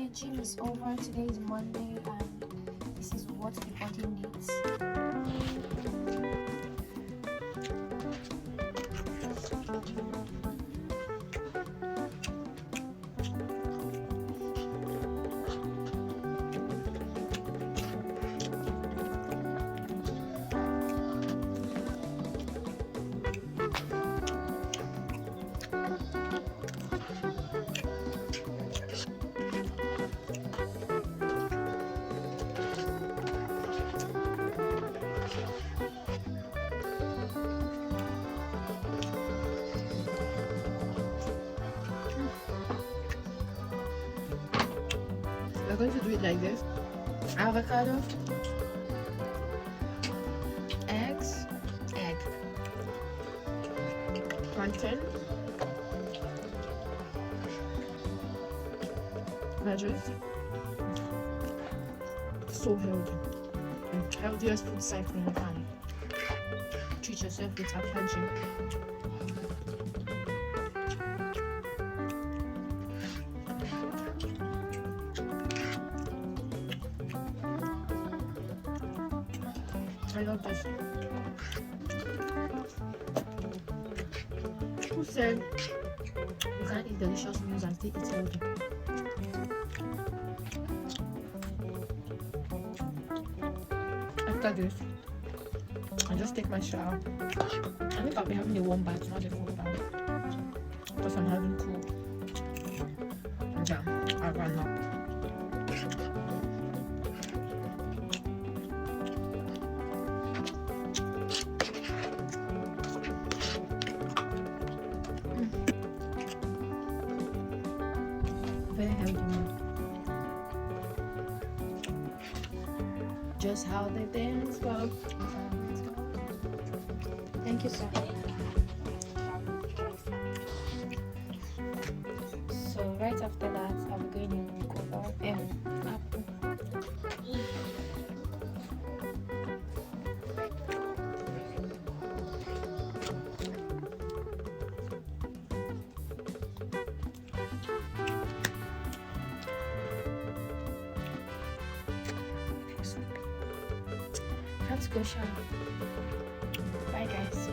the gym is over. Today is Monday, and this is what the body needs. We're going to do it like this: avocado, eggs, egg, plantain, veggies. So healthy. And healthiest food cycle you can. Treat yourself with a plenty. I love this. Who said you can't eat delicious meals and still eat healthy? After this, I just take my shower. I think I'll be having a warm bath, not a cold bath, because I'm having cool. And yeah, I'll run up. Very healthy meal. Just how the things go. Thank you, sir. So right after that, I'll be going in cocoa apple. Have to go shower. Bye, guys.